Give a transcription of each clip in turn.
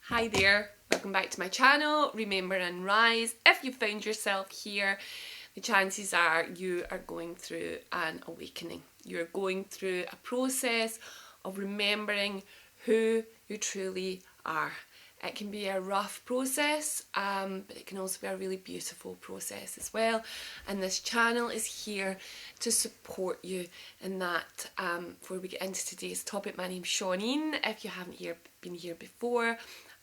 Hi there, welcome back to my channel, Remember and Rise. If you found yourself here, the chances are you are going through an awakening. You're going through a process of remembering who you truly are. It can be a rough process, but it can also be a really beautiful process as well. And this channel is here to support you in that. Before we get into today's topic, my name's Shauneen. If you haven't been here before,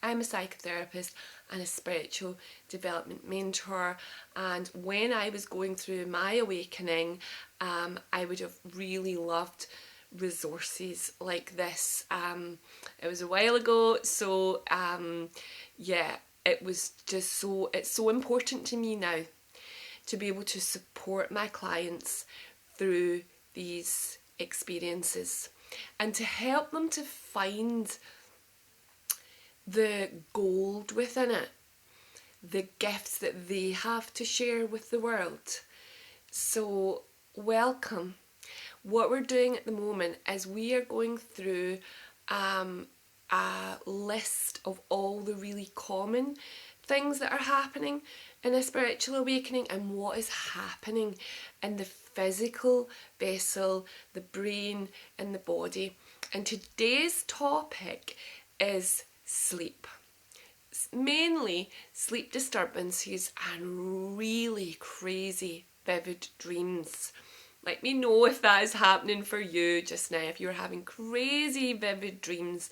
I'm a psychotherapist and a spiritual development mentor, and when I was going through my awakening, I would have really loved resources like this. It was a while ago, so yeah, it's so important to me now to be able to support my clients through these experiences and to help them to find the gold within it, the gifts that they have to share with the world. So welcome. What we're doing at the moment is we are going through a list of all the really common things that are happening in a spiritual awakening and what is happening in the physical vessel, the brain and the body. And today's topic is sleep. Mainly sleep disturbances and really crazy vivid dreams. Let me know if that is happening for you just now, if you're having crazy vivid dreams,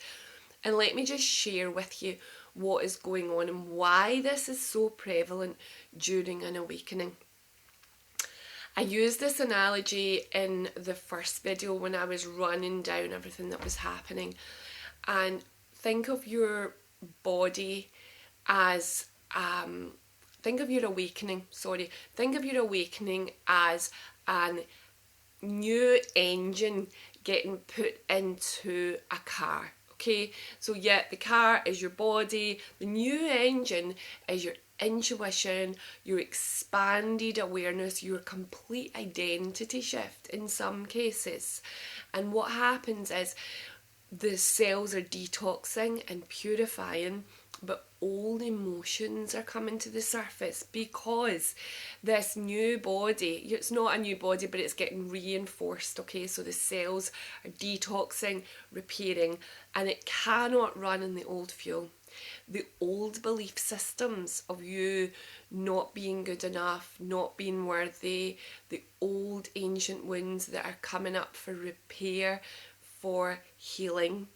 and let me just share with you what is going on and why this is so prevalent during an awakening. I used this analogy in the first video when I was running down everything that was happening, and think of your body as think of your awakening as an new engine getting put into a car. Okay, so yeah, the car is your body, the new engine is your intuition, your expanded awareness, your complete identity shift in some cases. And what happens is the cells are detoxing and purifying, but old emotions are coming to the surface because this new body, it's not a new body, but it's getting reinforced, okay? So the cells are detoxing, repairing, and it cannot run on the old fuel. The old belief systems of you not being good enough, not being worthy, the old ancient wounds that are coming up for repair, for healing,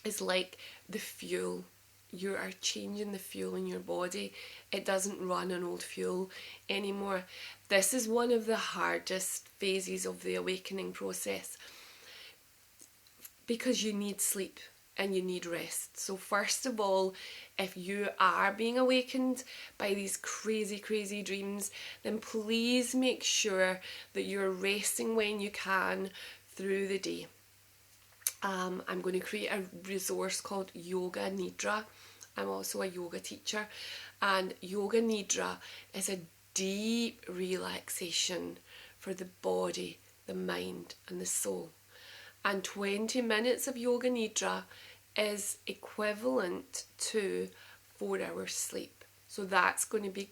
is like the fuel. You are changing the fuel in your body. It doesn't run on old fuel anymore. This is one of the hardest phases of the awakening process because you need sleep and you need rest. So first of all, if you are being awakened by these crazy dreams, then please make sure that you're resting when you can through the day. I'm going to create a resource called Yoga Nidra. I'm also a yoga teacher, and Yoga Nidra is a deep relaxation for the body, the mind and the soul. And 20 minutes of Yoga Nidra is equivalent to 4 hours sleep. So that's going to be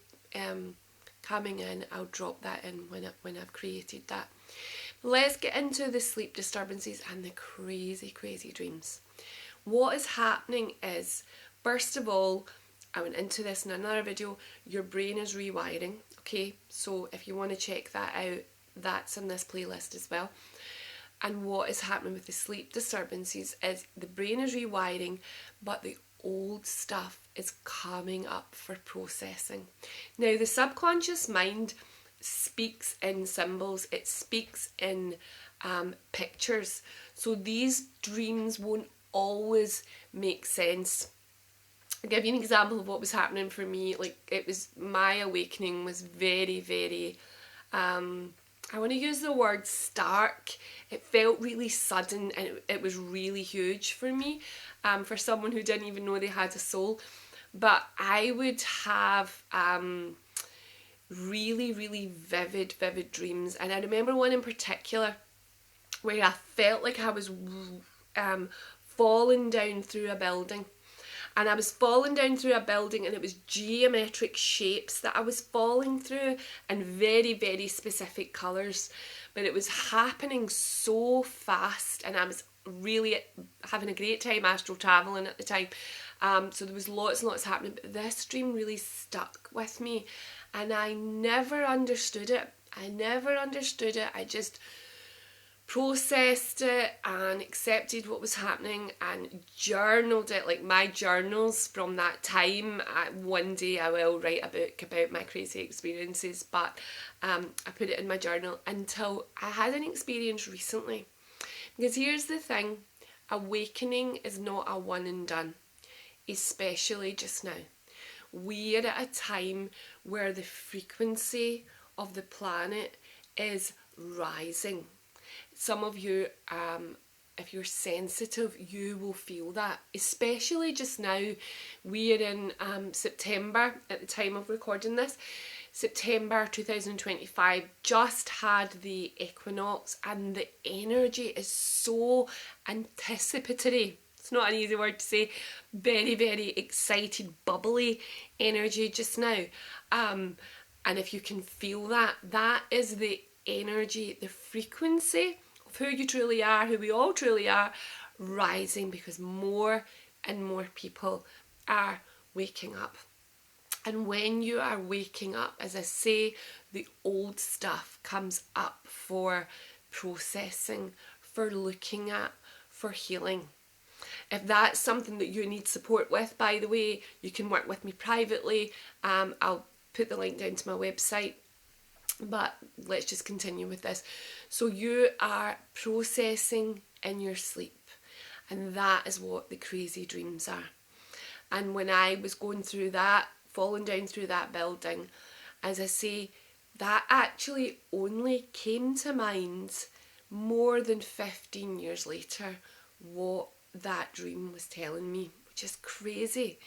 coming in. I'll drop that in when I've created that. Let's get into the sleep disturbances and the crazy dreams. What is happening is, first of all, I went into this in another video, your brain is rewiring, okay? So if you want to check that out, that's in this playlist as well. And what is happening with the sleep disturbances is the brain is rewiring, but the old stuff is coming up for processing. Now, the subconscious mind speaks in symbols, it speaks in pictures, so these dreams won't always make sense. I'll give you an example of what was happening for me. Like, it was, my awakening was very I want to use the word stark. It felt really sudden, and it was really huge for me, for someone who didn't even know they had a soul. But I would have really vivid dreams, and I remember one in particular where I felt like I was falling down through a building, And I was falling down through a building, and it was geometric shapes that I was falling through, and very, very specific colours. But it was happening so fast, and I was really having a great time astral travelling at the time. So there was lots and lots happening, but this dream really stuck with me, and I never understood it. I just processed it and accepted what was happening and journaled it, like my journals from that time. One day I will write a book about my crazy experiences, but I put it in my journal until I had an experience recently. Because here's the thing, awakening is not a one and done, especially just now. We are at a time where the frequency of the planet is rising. Some of you, if you're sensitive, you will feel that, especially just now. We are in September at the time of recording this. September 2025 just had the equinox, and the energy is so anticipatory. It's not an easy word to say. Very, very excited, bubbly energy just now. And if you can feel that, that is the energy, the frequency of who you truly are, who we all truly are, rising, because more and more people are waking up. And when you are waking up, as I say, the old stuff comes up for processing, for looking at, for healing. If that's something that you need support with, by the way, you can work with me privately. I'll put the link down to my website. But let's just continue with this. So you are processing in your sleep, and that is what the crazy dreams are. And when I was going through that, falling down through that building, as I say, that actually only came to mind more than 15 years later, what that dream was telling me, which is crazy.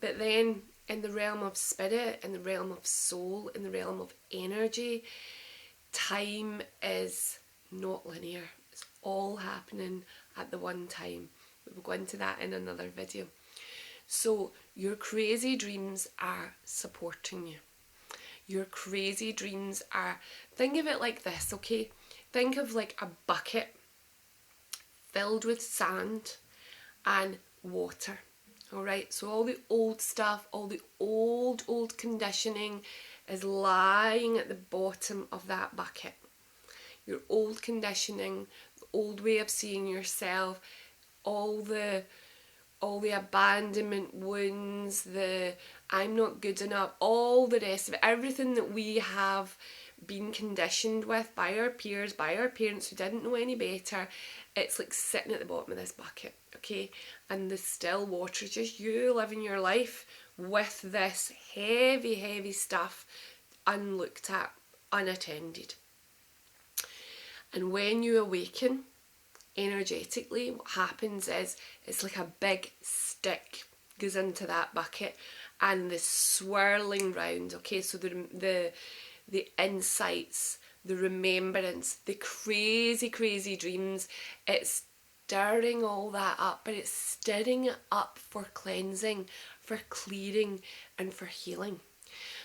But then in the realm of spirit, in the realm of soul, in the realm of energy, time is not linear. It's all happening at the one time. We'll go into that in another video. So your crazy dreams are supporting you. Your crazy dreams are, think of it like this, okay? Think of like a bucket filled with sand and water. Alright, so all the old stuff, all the old conditioning is lying at the bottom of that bucket. Your old conditioning, the old way of seeing yourself, all the abandonment wounds, the I'm not good enough, all the rest of it, everything that we have been conditioned with by our peers, by our parents who didn't know any better, it's like sitting at the bottom of this bucket, okay? And the still water is just you living your life with this heavy, heavy stuff unlooked at, unattended. And when you awaken, energetically, what happens is it's like a big stick goes into that bucket, and the swirling round, okay? So the insights, the remembrance, the crazy dreams, it's stirring all that up, but it's stirring it up for cleansing, for clearing, and for healing.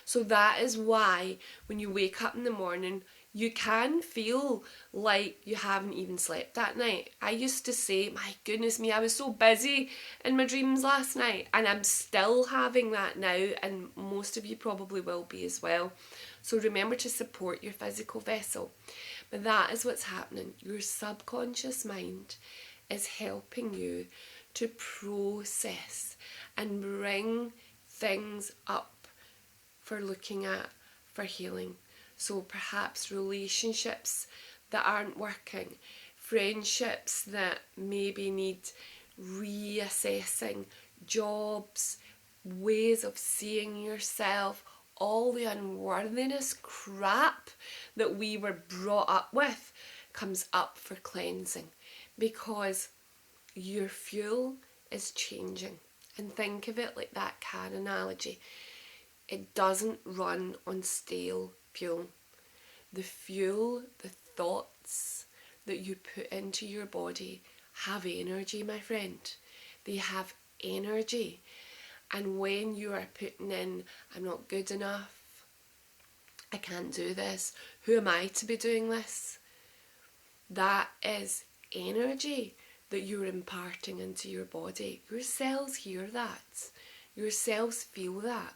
So that is why when you wake up in the morning, you can feel like you haven't even slept that night. I used to say, my goodness me, I was so busy in my dreams last night, and I'm still having that now, and most of you probably will be as well. So remember to support your physical vessel. But that is what's happening. Your subconscious mind is helping you to process and bring things up for looking at, for healing. So perhaps relationships that aren't working, friendships that maybe need reassessing, jobs, ways of seeing yourself, all the unworthiness crap that we were brought up with comes up for cleansing, because your fuel is changing. And think of it like that car analogy. It doesn't run on stale fuel. The fuel, the thoughts that you put into your body have energy, my friend. They have energy. And when you are putting in, I'm not good enough, I can't do this, who am I to be doing this? That is energy that you're imparting into your body. Your cells hear that. Your cells feel that.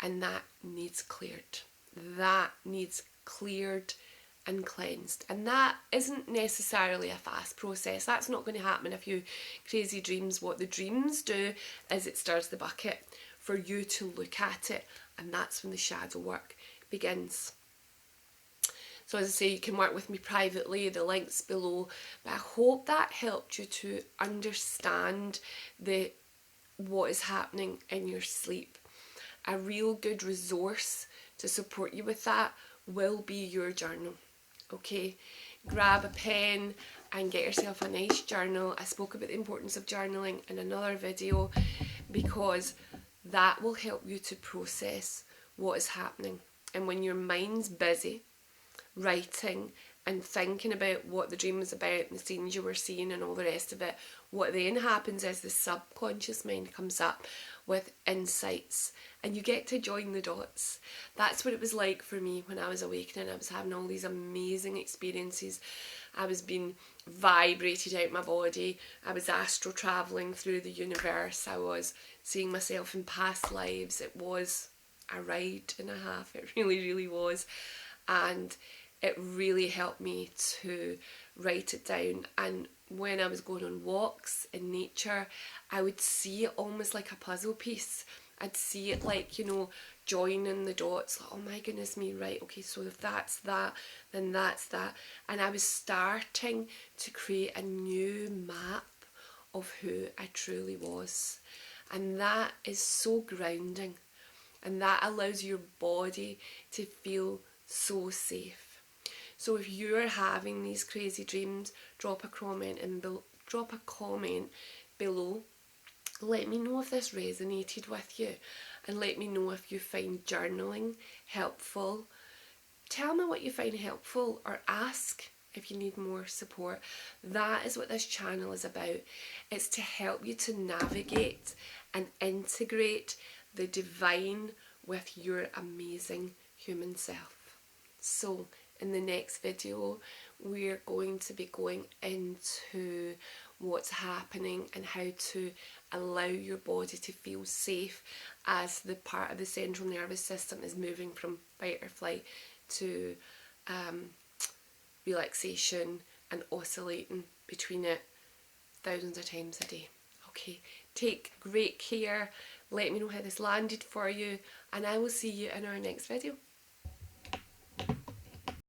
And that needs cleared. That needs cleared and cleansed. And that isn't necessarily a fast process. That's not going to happen in a few crazy dreams. What the dreams do is it stirs the bucket for you to look at it. And that's when the shadow work begins. So as I say, you can work with me privately, the link's below, but I hope that helped you to understand what is happening in your sleep. A real good resource to support you with that will be your journal. Okay, grab a pen and get yourself a nice journal. I spoke about the importance of journaling in another video because that will help you to process what is happening. And when your mind's busy writing and thinking about what the dream was about and the scenes you were seeing and all the rest of it, what then happens is the subconscious mind comes up with insights and you get to join the dots. That's what it was like for me when I was awakening. I was having all these amazing experiences. I was being vibrated out my body. I was astral travelling through the universe. I was seeing myself in past lives. It was a ride and a half. It really, really was. And it really helped me to write it down. And when I was going on walks in nature, I would see it almost like a puzzle piece. I'd see it like, you know, joining the dots. Like, oh my goodness me, right, okay, so if that's that, then that's that. And I was starting to create a new map of who I truly was. And that is so grounding. And that allows your body to feel so safe. So if you're having these crazy dreams, drop a comment below. Let me know if this resonated with you, and let me know if you find journaling helpful. Tell me what you find helpful, or ask if you need more support. That is what this channel is about. It's to help you to navigate and integrate the divine with your amazing human self. So in the next video, we're going to be going into what's happening and how to allow your body to feel safe as the part of the central nervous system is moving from fight or flight to relaxation and oscillating between it thousands of times a day. Okay, take great care. Let me know how this landed for you, and I will see you in our next video.